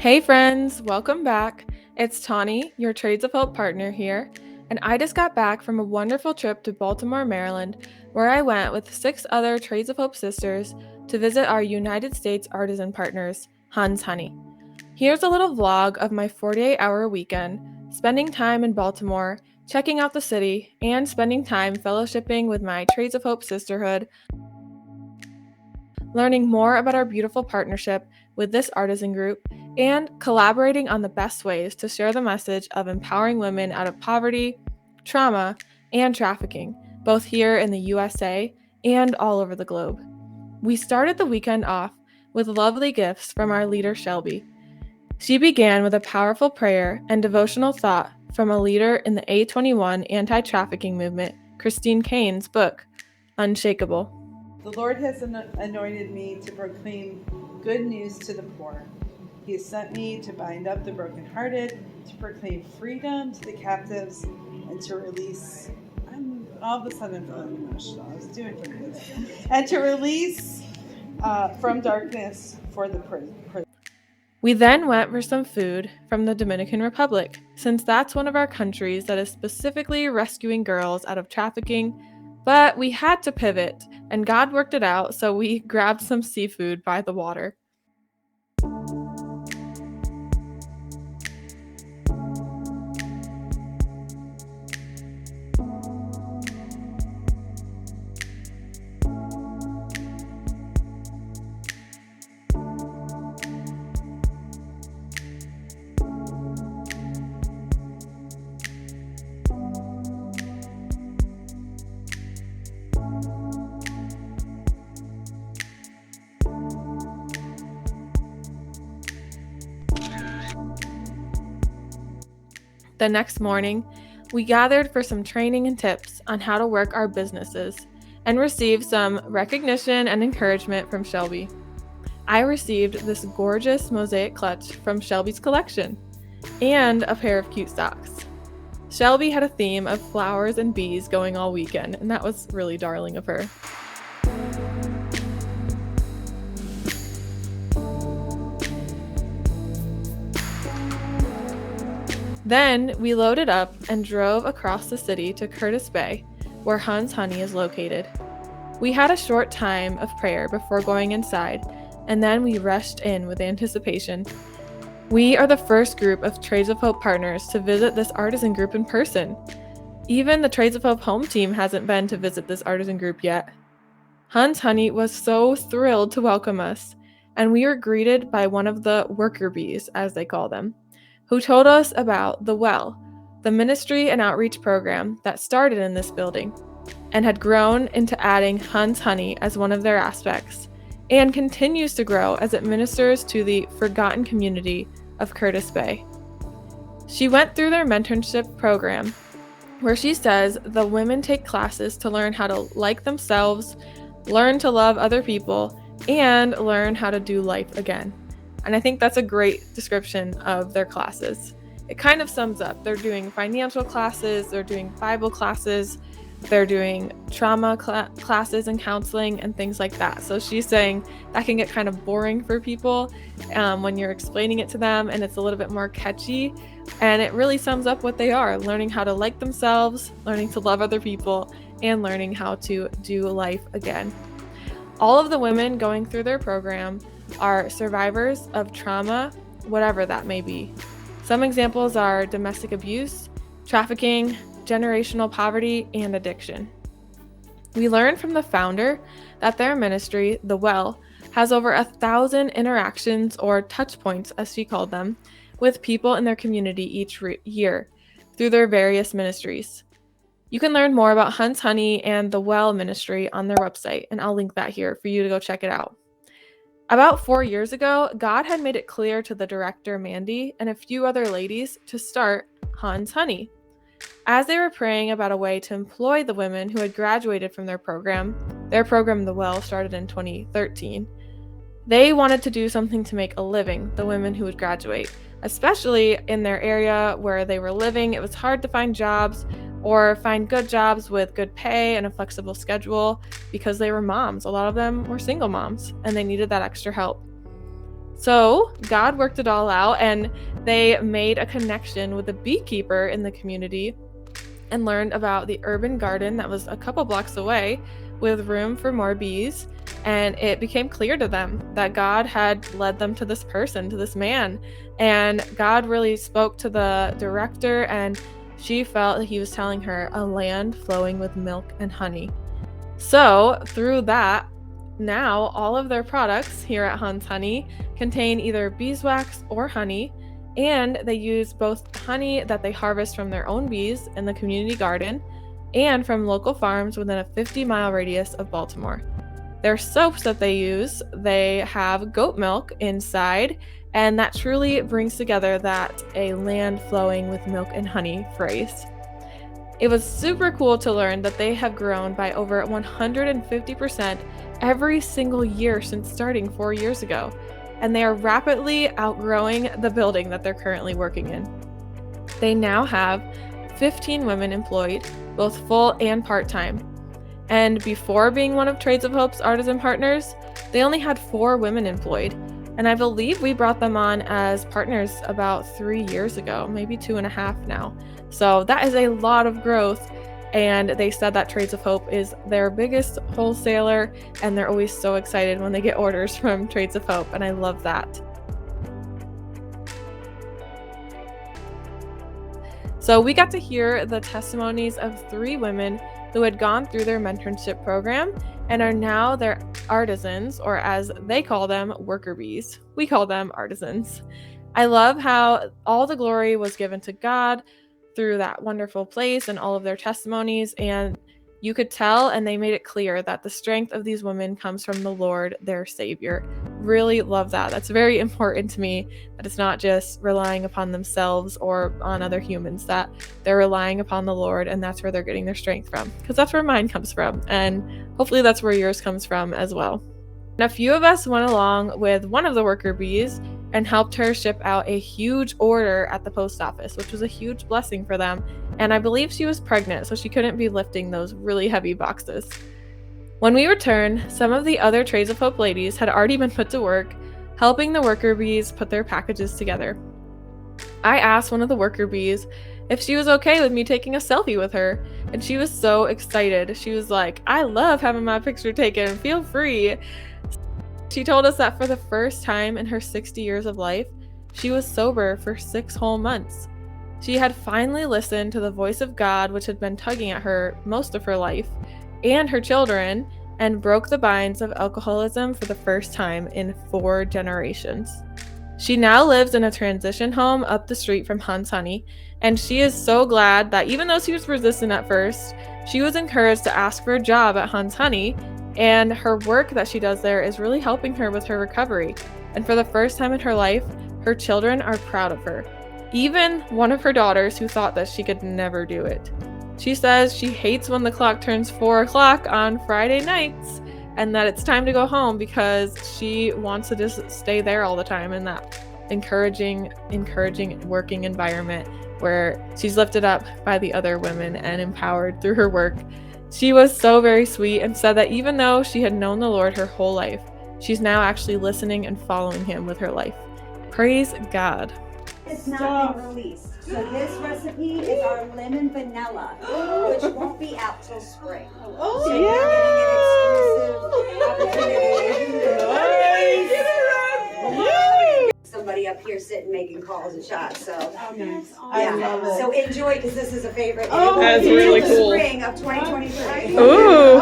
Hey friends, welcome back. It's Tawny, your Trades of Hope partner here, and I just got back from a wonderful trip to Baltimore, Maryland, where I went with 6 other Trades of Hope sisters to visit our United States artisan partners, honshoney. Here's a little vlog of my 48-hour weekend, spending time in Baltimore, checking out the city, and spending time fellowshipping with my Trades of Hope sisterhood, learning more about our beautiful partnership with this artisan group, and collaborating on the best ways to share the message of empowering women out of poverty, trauma, and trafficking, both here in the USA and all over the globe. We started the weekend off with lovely gifts from our leader, Shelby. She began with a powerful prayer and devotional thought from a leader in the A21 anti-trafficking movement, Christine Cain's book, Unshakable. The Lord has anointed me to proclaim good news to the poor. He has sent me to bind up the brokenhearted, to proclaim freedom to the captives, and to release. All of a sudden I'm feeling emotional. I was doing pretty good. And to release from darkness for the prison. We then went for some food from the Dominican Republic, since that's one of our countries that is specifically rescuing girls out of trafficking, but we had to pivot, and God worked it out, so we grabbed some seafood by the water. The next morning, we gathered for some training and tips on how to work our businesses and received some recognition and encouragement from Shelby. I received this gorgeous mosaic clutch from Shelby's collection and a pair of cute socks. Shelby had a theme of flowers and bees going all weekend, and that was really darling of her. Then we loaded up and drove across the city to Curtis Bay, where honshoney is located. We had a short time of prayer before going inside, and then we rushed in with anticipation. We are the first group of Trades of Hope partners to visit this artisan group in person. Even the Trades of Hope home team hasn't been to visit this artisan group yet. honshoney was so thrilled to welcome us, and we were greeted by one of the worker bees, as they call them, who told us about The Well, the ministry and outreach program that started in this building and had grown into adding honshoney as one of their aspects and continues to grow as it ministers to the forgotten community of Curtis Bay. She went through their mentorship program where she says the women take classes to learn how to like themselves, learn to love other people, and learn how to do life again. And I think that's a great description of their classes. It kind of sums up. They're doing financial classes, they're doing Bible classes, they're doing trauma classes and counseling and things like that. So she's saying that can get kind of boring for people when you're explaining it to them, and it's a little bit more catchy. And it really sums up what they are: learning how to like themselves, learning to love other people, and learning how to do life again. All of the women going through their program are survivors of trauma, whatever that may be. Some examples are domestic abuse, trafficking, generational poverty, and addiction. We learned from the founder that their ministry, The Well, has over 1,000 interactions or touch points, as she called them, with people in their community each year through their various ministries. You can learn more about honshoney and The Well ministry on their website, and I'll link that here for you to go check it out. About 4 years ago, God had made it clear to the director, Mandy, and a few other ladies to start honshoney. As they were praying about a way to employ the women who had graduated from their program, The Well, started in 2013. They wanted to do something to make a living, the women who would graduate, especially in their area where they were living. It was hard to find jobs or find good jobs with good pay and a flexible schedule because they were moms. A lot of them were single moms and they needed that extra help. So God worked it all out, and they made a connection with a beekeeper in the community and learned about the urban garden that was a couple blocks away with room for more bees. And it became clear to them that God had led them to this person, to this man. And God really spoke to the director, and she felt that he was telling her a land flowing with milk and honey. So, through that, now all of their products here at honshoney contain either beeswax or honey, and they use both honey that they harvest from their own bees in the community garden and from local farms within a 50-mile radius of Baltimore. Their soaps that they use, they have goat milk inside, and that truly brings together that a land flowing with milk and honey phrase. It was super cool to learn that they have grown by over 150% every single year since starting 4 years ago, and they are rapidly outgrowing the building that they're currently working in. They now have 15 women employed, both full and part-time. And before being one of Trades of Hope's Artisan partners, they only had 4 women employed. And I believe we brought them on as partners about 3 years ago, maybe 2.5 now. So that is a lot of growth. And they said that Trades of Hope is their biggest wholesaler, and they're always so excited when they get orders from Trades of Hope, and I love that. So we got to hear the testimonies of 3 women who had gone through their mentorship program and are now their artisans, or as they call them, worker bees. We call them artisans. I love how all the glory was given to God through that wonderful place and all of their testimonies, and you could tell, and they made it clear that the strength of these women comes from the Lord, their Savior. Really love that. That's very important to me, that it's not just relying upon themselves or on other humans, that they're relying upon the Lord, and that's where they're getting their strength from, because that's where mine comes from, and hopefully that's where yours comes from as well. And a few of us went along with one of the worker bees and helped her ship out a huge order at the post office, which was a huge blessing for them. And I believe she was pregnant, so she couldn't be lifting those really heavy boxes. When we returned, some of the other Trades of Hope ladies had already been put to work, helping the worker bees put their packages together. I asked one of the worker bees if she was okay with me taking a selfie with her, and she was so excited. She was like, "I love having my picture taken, feel free." She told us that for the first time in her 60 years of life, she was sober for 6 whole months. She had finally listened to the voice of God, which had been tugging at her most of her life, and her children, and broke the binds of alcoholism for the first time in 4 generations. She now lives in a transition home up the street from honshoney, and she is so glad that even though she was resistant at first, she was encouraged to ask for a job at honshoney, and her work that she does there is really helping her with her recovery. And for the first time in her life, her children are proud of her. Even one of her daughters, who thought that she could never do it. She says she hates when the clock turns 4 o'clock on Friday nights and that it's time to go home, because she wants to just stay there all the time in that encouraging working environment where she's lifted up by the other women and empowered through her work. She was so very sweet and said that even though she had known the Lord her whole life, she's now actually listening and following him with her life. Praise God. It's not been released. So this recipe is our lemon vanilla, which won't be out till spring. Oh, So you're getting an exclusive opportunity. Somebody up here sitting making calls and shots. So nice. yeah. I love it. So enjoy, because this is a favorite. Oh, that's really cool. Spring of 2023. Ooh.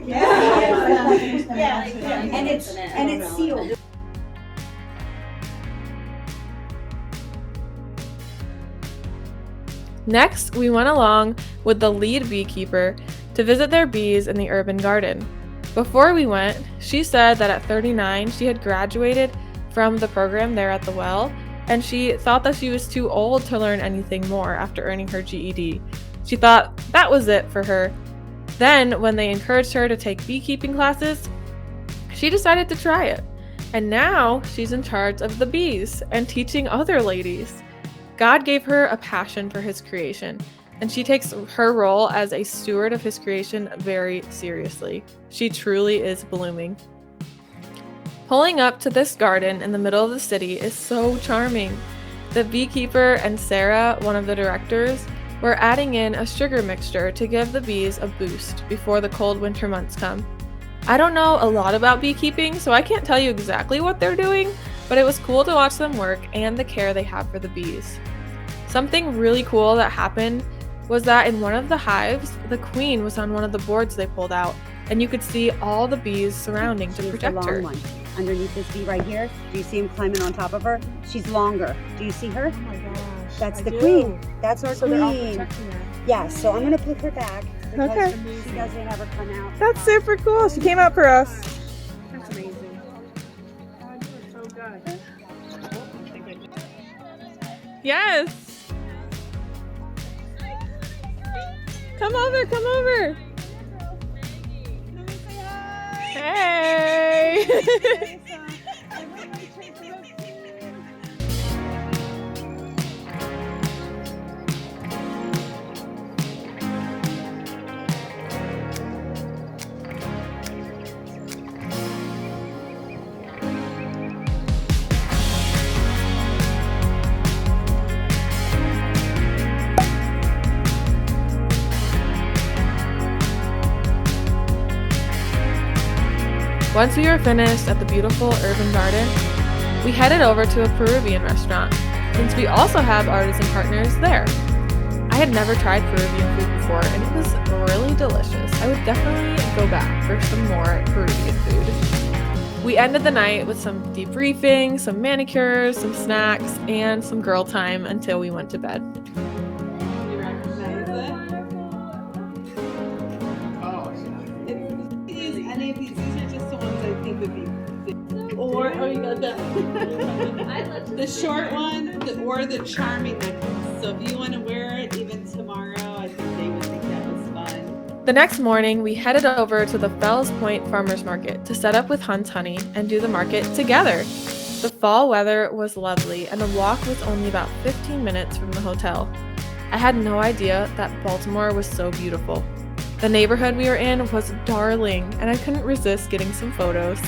Yeah. And it's sealed. Next, we went along with the lead beekeeper to visit their bees in the urban garden. Before we went, she said that at 39, she had graduated from the program there at the well, and she thought that she was too old to learn anything more after earning her GED. She thought that was it for her. Then, when they encouraged her to take beekeeping classes, she decided to try it. And now she's in charge of the bees and teaching other ladies. God gave her a passion for his creation, and she takes her role as a steward of his creation very seriously. She truly is blooming. Pulling up to this garden in the middle of the city is so charming. The beekeeper and Sarah, one of the directors, were adding in a sugar mixture to give the bees a boost before the cold winter months come. I don't know a lot about beekeeping, so I can't tell you exactly what they're doing, but it was cool to watch them work and the care they have for the bees. Something really cool that happened was that in one of the hives, the queen was on one of the boards they pulled out, and you could see all the bees surrounding to protect her. One. Underneath this bee right here, do you see him climbing on top of her? She's longer. Do you see her? Oh my gosh. That's the queen. That's our So queen. they're all protecting her. Yeah, so I'm gonna put her back because Okay. she doesn't ever come out. That's super cool. She came out for us. That's amazing. God, you are so good. Yes! Come over, come over! Hey! Once we were finished at the beautiful urban garden, we headed over to a Peruvian restaurant, since we also have artisan partners there. I had never tried Peruvian food before, and it was really delicious. I would definitely go back for some more Peruvian food. We ended the night with some debriefing, some manicures, some snacks, and some girl time until we went to bed. You recognize it? These, any of these are just the ones I think would be. Or, oh, you got that. The short one, or the charming necklace. So if you want to wear it even tomorrow, I think they would think that was fun. The next morning, we headed over to the Fells Point Farmers Market to set up with honshoney and do the market together. The fall weather was lovely, and the walk was only about 15 minutes from the hotel. I had no idea that Baltimore was so beautiful. The neighborhood we were in was darling, and I couldn't resist getting some photos.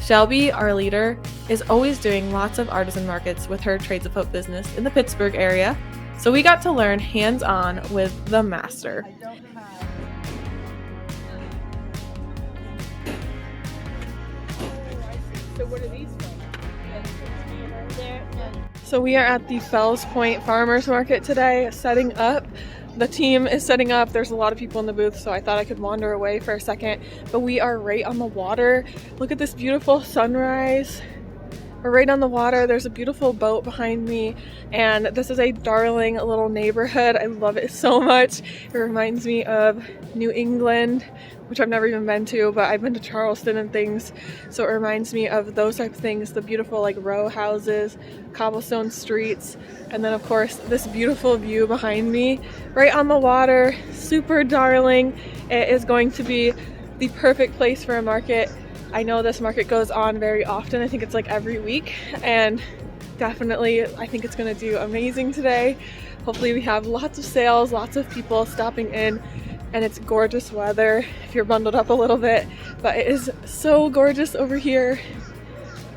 Shelby, our leader, is always doing lots of artisan markets with her Trades of Hope business in the Pittsburgh area, so we got to learn hands-on with the master. I don't have. So what are these So we are at the Fells Point Farmers Market today, setting up. The team is setting up. There's a lot of people in the booth, so I thought I could wander away for a second. But we are right on the water. Look at this beautiful sunrise. We're right on the water. There's a beautiful boat behind me, and this is a darling little neighborhood. I love it so much. It reminds me of New England, which I've never even been to, but I've been to Charleston and things, so it reminds me of those type of things. The beautiful like row houses, cobblestone streets, and then of course this beautiful view behind me right on the water. Super darling. It is going to be the perfect place for a market. I know this market goes on very often. I think it's like every week, and definitely I think it's going to do amazing today. Hopefully we have lots of sales, lots of people stopping in, and it's gorgeous weather if you're bundled up a little bit, but it is so gorgeous over here.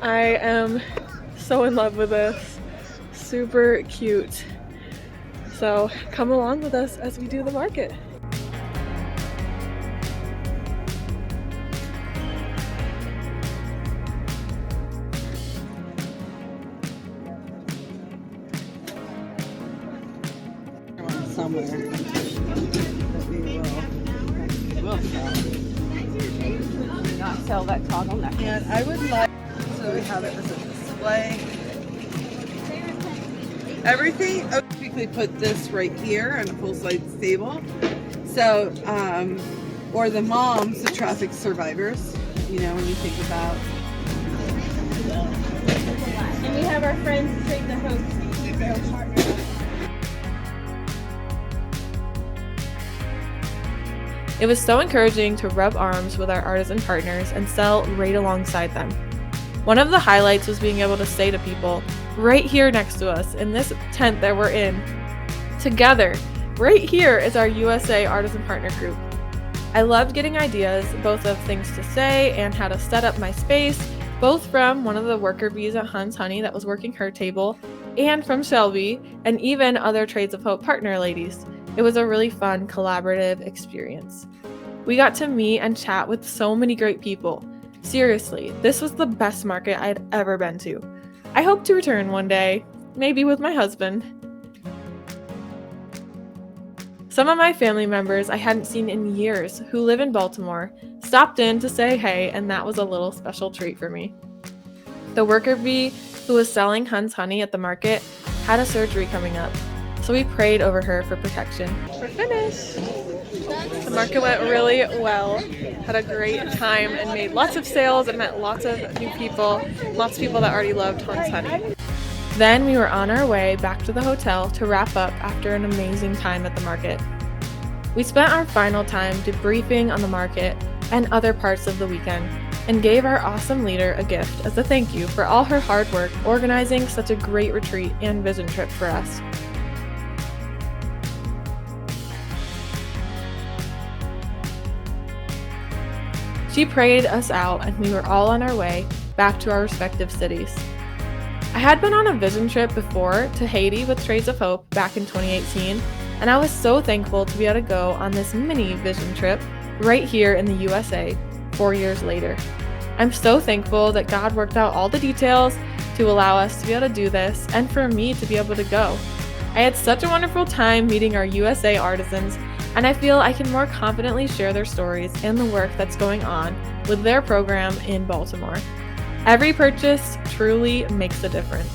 I am so in love with this. Super cute. So come along with us as we do the market. Somewhere that we will sell. Not sell that toggle necklace. And I would like, so we have it as a display. Everything, I would typically put this right here on a full-size table. So, or the moms, the traffic survivors, you know, when you think about. And we have our friends Trade the Hope. It was so encouraging to rub arms with our artisan partners and sell right alongside them. One of the highlights was being able to say to people, right here next to us in this tent that we're in, together, right here is our USA Artisan Partner Group. I loved getting ideas, both of things to say and how to set up my space, both from one of the worker bees at honshoney that was working her table, and from Shelby, and even other Trades of Hope partner ladies. It was a really fun, collaborative experience. We got to meet and chat with so many great people. Seriously, this was the best market I had ever been to. I hope to return one day, maybe with my husband. Some of my family members I hadn't seen in years who live in Baltimore stopped in to say hey, and that was a little special treat for me. The worker bee who was selling honshoney at the market had a surgery coming up, so we prayed over her for protection. We're finished. The market went really well. Had a great time and made lots of sales and met lots of new people, lots of people that already loved honshoney. Then we were on our way back to the hotel to wrap up after an amazing time at the market. We spent our final time debriefing on the market and other parts of the weekend and gave our awesome leader a gift as a thank you for all her hard work organizing such a great retreat and vision trip for us. She prayed us out and we were all on our way back to our respective cities. I had been on a vision trip before to Haiti with Trades of Hope back in 2018, and I was so thankful to be able to go on this mini vision trip right here in the USA 4 years later. I'm so thankful that God worked out all the details to allow us to be able to do this and for me to be able to go. I had such a wonderful time meeting our USA artisans, and I feel I can more confidently share their stories and the work that's going on with their program in Baltimore. Every purchase truly makes a difference.